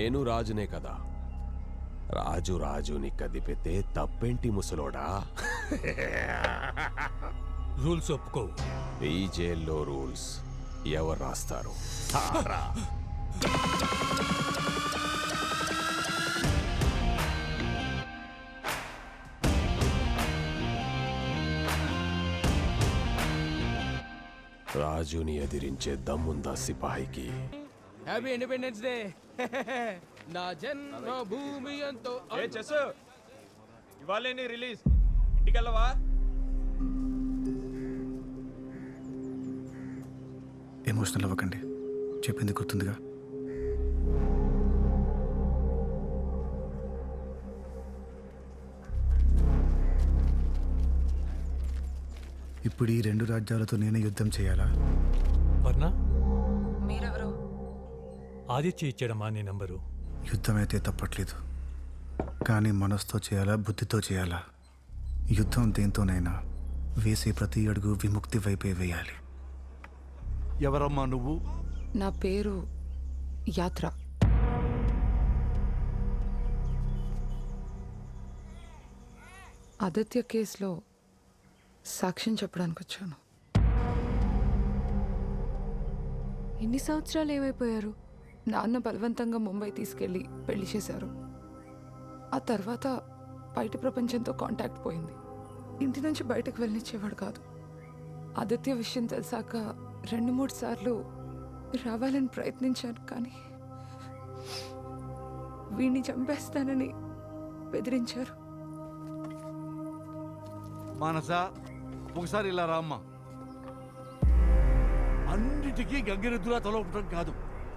నేను రాజునే కదా. రాజు రాజుని కదిపితే తప్పేంటి ముసలోడా? రూల్స్ ఒప్పుకో. ఈ జైల్లో రూల్స్ ఎవరు రాస్తారు? రాజుని ఎదిరించే దమ్ముందా సిపాయికి? Happy independence day. నా జన్మభూమి ఎంతో. ఇవాళ రిలీజ్, ఇంటికెళ్ళవా? ఎమోషనల్ అవ్వకండి, చెప్పింది గుర్తుందిగా. ఇప్పుడు ఈ 2 రాజ్యాలతో నేనే యుద్ధం చేయాలా? వర్ణ, మీరెవరు? ఆదిత్య ఇచ్చాడమ్మా నీ నంబరు. యుద్ధం అయితే తప్పట్లేదు, కానీ మనసుతో చేయాలా, బుద్ధితో చేయాలా? యుద్ధం దేంతోనైనా వేసే ప్రతి అడుగు విముక్తి వైపే వేయాలి. ఎవరమ్మా నువ్వు? నా పేరు యాత్ర. ఆదిత్య కేసులో సాక్ష్యం చెప్పడానికి వచ్చాను. ఎన్ని సంవత్సరాలు ఏమైపోయారు? నాన్న బలవంతంగా ముంబై తీసుకెళ్ళి పెళ్లి చేశారు. ఆ తర్వాత బయట ప్రపంచంతో కాంటాక్ట్ పోయింది. ఇంటి నుంచి బయటకు వెళ్ళనిచ్చేవాడు కాదు. ఆదిత్య విషయం తెలిసాక 2-3 సార్లు రావాలని ప్రయత్నించాను, కానీ వీడిని చంపేస్తానని బెదిరించారు. మానస, ఒకసారి ఇలా రామ్మా. అన్నిటికీ గంగిరెద్దులా తలవటం కాదు.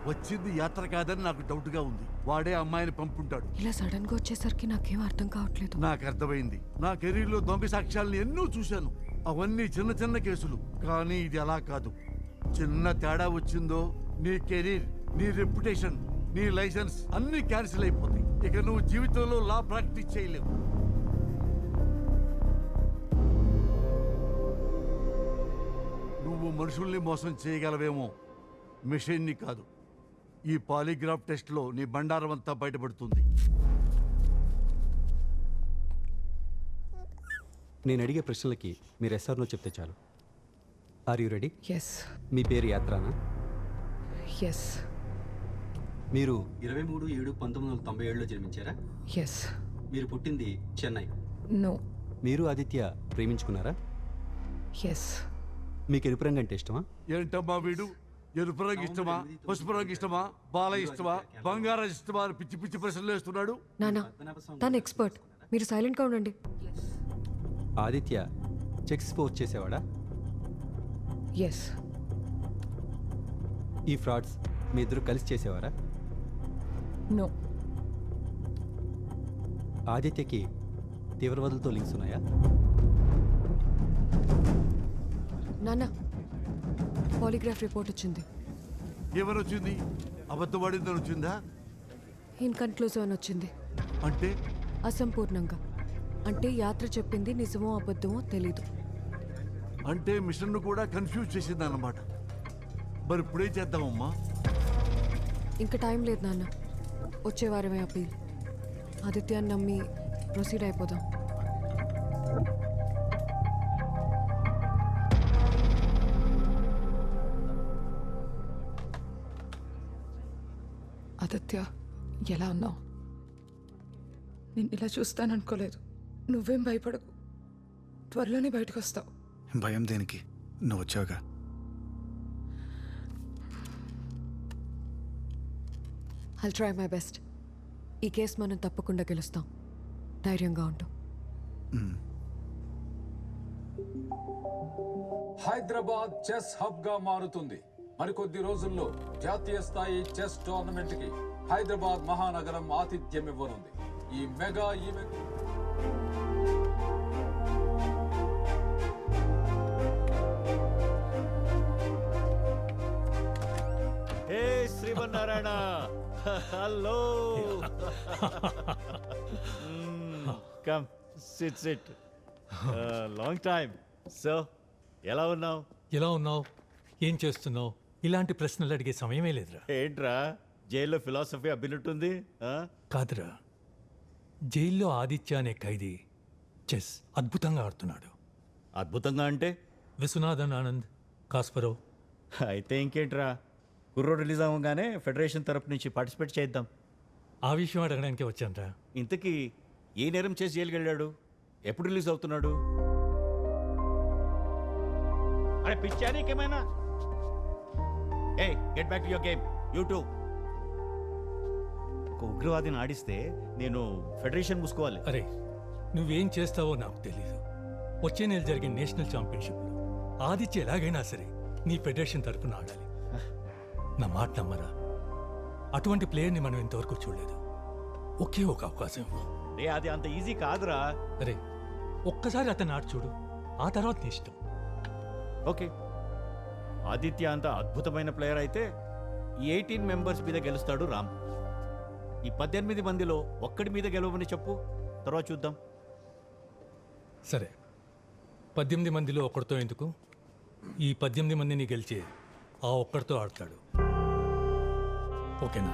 వచ్చింది యాత్ర కాదని నాకు డౌట్గా ఉంది. వాడే అమ్మాయిని పంపుంటాడు. ఇలా సడన్ గా వచ్చేసరికి నాకేం అర్థం కావట్లేదు. నాకు అర్థమైంది. నా కెరీర్లో దొంగ సాక్ష్యాలను ఎన్నో చూశాను. అవన్నీ చిన్న చిన్న కేసులు, కానీ ఇది అలా కాదు. చిన్న తేడా వచ్చిందో నీ కెరీర్, నీ రెప్యుటేషన్, నీ లైసెన్స్ అన్నీ క్యాన్సిల్ అయిపోతాయి. ఇక నువ్వు జీవితంలో లా ప్రాక్టీస్ చేయలేవు. నువ్వు మనుషుల్ని మోసం చేయగలవేమో, మిషన్ని కాదు. ఈ పాలిగ్రాఫ్ టెస్ట్లో నీ బండారం అంతా బయటపడుతుంది. నేను అడిగే ప్రశ్నలకి మీరు ఎస్ఆర్నో చెప్తే చాలు. Are you ready? ఎస్. మీ పేరు యాత్రానా? ఎస్. మీరు 23/7/1997లో జన్మించారా? ఎస్. మీరు పుట్టింది చెన్నై. నో. మీరు ఆదిత్య ప్రేమించుకున్నారా? ఎస్. మీకు ఎరుపు రంగు అంటే ఇష్టమా? ఏంటమ్మా వీడు? ఎరుపు రంగు ఇష్టమా, పసుపు రంగు ఇష్టమా, బాల ఇష్టమా, బంగారం ఇష్టమా అని పిచ్చి పిచ్చి ప్రశ్నలు వేస్తున్నాడు. నానా, తను ఎక్స్పర్ట్, మీరు సైలెంట్ గా ఉండండి. ఆదిత్య చెక్స్ పోస్ట్ చేసేవాడా? ఎస్. ఈ ఫ్రాడ్స్ మీ ఇద్దరు కలిసి చేసేవారా? నో. ఆదిత్యకి తీవ్రవాదులతో లింక్స్ ఉన్నాయా? నానా, పాలిగ్రాఫ్ రిపోర్ట్ వచ్చింది. ఏమని వచ్చింది? అబద్ధపడిందని వచ్చిందా? ఇన్కన్క్లూజివ్ అని వచ్చింది. అంటే అసంపూర్ణంగా. అంటే యాత్ర చెప్పింది నిజమో అబద్ధమో తెలీదు. అంటే మిషన్ను కూడా కన్ఫ్యూజ్ చేసింది అన్నమాట. మరి ఇప్పుడేం చేద్దామమ్మా? ఇంకా టైం లేదు నాన్న, వచ్చే వారమే అప్పీల్. ఆదిత్యాన్ని నమ్మి ప్రొసీడ్ అయిపోదాం. ఆదిత్య, ఎలా ఉన్నావు? నేను ఇలా చూస్తాననుకోలేదు. నువ్వేం భయపడకు, త్వరలోనే బయటకు వస్తావు. భయం దేనికి? నువ్వు వచ్చావుగా. I'll try my best. ఈ కేసు మనం తప్పకుండా గెలుస్తాం. ధైర్యంగా ఉంటాం. హైదరాబాద్ చెస్ హబ్ గా మారుతుంది. మరికొద్ది రోజుల్లో జాతీయ స్థాయి చెస్ టోర్నమెంట్ కి హైదరాబాద్ మహానగరం ఆతిథ్యం ఇవ్వనుంది. ఈ mega event Srimannarayana, hello. Come SIT SIT. Long time. So ఎలా ఉన్నావు? ఎలా ఉన్నావు? ఏం చేస్తున్నావు? ఇలాంటి ప్రశ్నలు అడిగే సమయమే లేదురా. ఏంట్రా జైల్లో ఫిలాసఫీ అబ్బినట్టుంది. కాదురా, జైల్లో ఆదిత్య అనే ఖైదీ చెస్ అద్భుతంగా ఆడుతున్నాడు. అద్భుతంగా అంటే? విశ్వనాథన్ ఆనంద్, కాస్పరో. అయితే ఇంకేంట్రా, కుర్రో రిలీజ్ అవ్వగానే ఫెడరేషన్ తరపు నుంచి పార్టిసిపేట్ చేద్దాం. ఆ విషయం అడగడానికి వచ్చానరా. ఇంతకీ ఏ నేరం చేసి జైలుకి వెళ్ళాడు? ఎప్పుడు రిలీజ్ అవుతున్నాడు? అరే పిచ్చా నీకేమైనా? ఏయ్ get back to your game. You two. ఒక ఉగ్రవాదిని ఆడిస్తే నేను ఫెడరేషన్ మూసుకోవాలి. అరే, నువ్వేం చేస్తావో నాకు తెలీదు. వచ్చే నెల జరిగే నేషనల్ ఛాంపియన్షిప్లో ఆదిత్య ఎలాగైనా సరే నీ ఫెడరేషన్ తరఫున ఆడాలి. నా మాట నమ్మరా? అటువంటి ప్లేయర్ని మనం ఇంతవరకు చూడలేదు. ఒకే ఒక అవకాశం. రే అది అంత ఈజీ కాదురా. అరే, ఒక్కసారి అతను ఆట చూడు, ఆ తర్వాత నీ ఇష్టం. ఓకే, ఆదిత్య అంత అద్భుతమైన ప్లేయర్ అయితే 18 మెంబర్స్ మీద గెలుస్తాడు రామ్. ఈ 18 మందిలో ఒక్కడి మీద గెలవమని చెప్పు, తర్వాత చూద్దాం. సరే, 18 మందిలో ఒక్కడితో ఎందుకు? ఈ 18 మందిని గెలిచి ఆ ఒక్కడితో ఆడతాడు. ఓకేనా?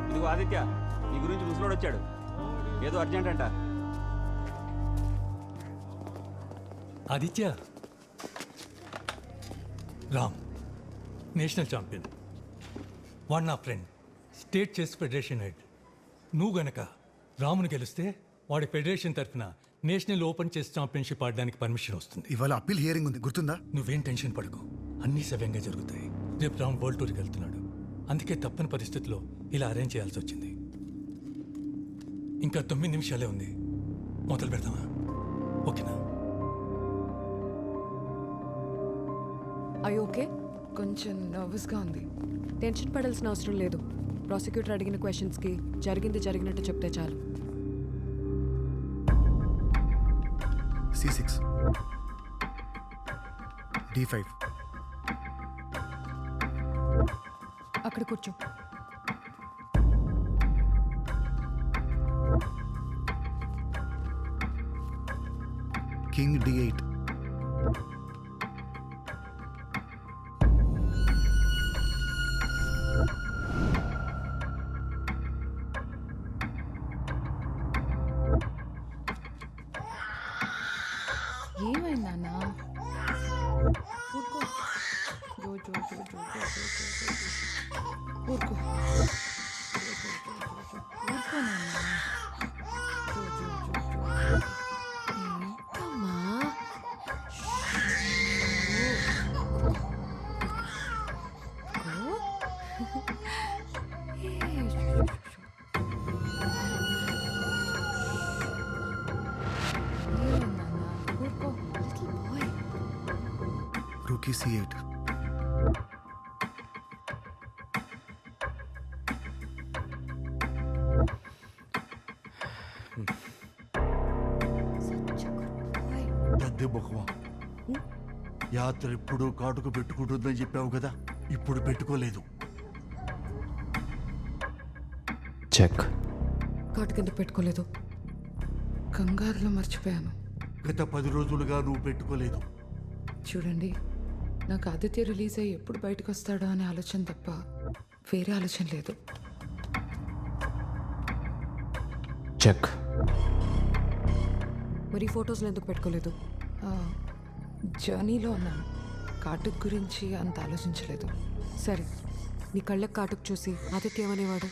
ఇదిగో ఆదిత్య, నీ గురించి ముసలోడు వచ్చాడు. ఏదో అర్జెంట్ అంట. ఆదిత్య, రామ్ నేషనల్ ఛాంపియన్, వాడు నా friend, state chess federation head. నువ్వు గనక రామును గెలిస్తే వాడి ఫెడరేషన్ తరఫున నేషనల్ ఓపెన్ చెస్ ఛాంపియన్షిప్ ఆడడానికి పర్మిషన్ వస్తుంది. ఇవాళ అప్పీల్ హియరింగ్ ఉంది, గుర్తుందా? నువ్వేం టెన్షన్ పడకు, అన్నీ సవ్యంగా జరుగుతాయి. రేపు రామ్ వరల్డ్ టూర్కి వెళ్తున్నాడు, అందుకే తప్పని పరిస్థితిలో ఇలా అరేంజ్ చేయాల్సి వచ్చింది. ఇంకా 9 నిమిషాలే ఉంది, మొదలు పెడతామా? ఓకేనా? I okay? కొంచెం నర్వస్గా ఉంది. టెన్షన్ పడాల్సిన అవసరం లేదు. ప్రాసిక్యూటర్ అడిగిన క్వశ్చన్స్కి జరిగింది జరిగినట్టు చెప్తే చాలు. C6 D5 అక్కడ కూర్చో. కింగ్ D8 ఏమైందన్నా? ఊరుకో. జో జో జో జో జో జో జో జో. ఊరుకో. ఊరుకో నాన్న. జో జో జో జో. ఏంటమ్మా? Rookie C8 దద్ది ముఖమా, యాత్ర ఎప్పుడు కాటుకు పెట్టుకుంటుందని చెప్పావు కదా, ఇప్పుడు పెట్టుకోలేదు. చెక్. కాటు కింద పెట్టుకోలేదు. కంగారులో మర్చిపోయాను. గత 10 రోజులుగా నువ్వు పెట్టుకోలేదు. చూడండి, నాకు ఆదిత్య రిలీజ్ అయ్యి ఎప్పుడు బయటకు వస్తాడో అనే ఆలోచన తప్ప వేరే ఆలోచన లేదు. చెక్. మరి ఫొటోస్లో ఎందుకు పెట్టుకోలేదు? జర్నీలో ఉన్నాను, కాటుక్ గురించి అంత ఆలోచించలేదు. సరే, నీ కళ్ళకు కాటుకు చూసి ఆదిత్య ఏమనేవాడు?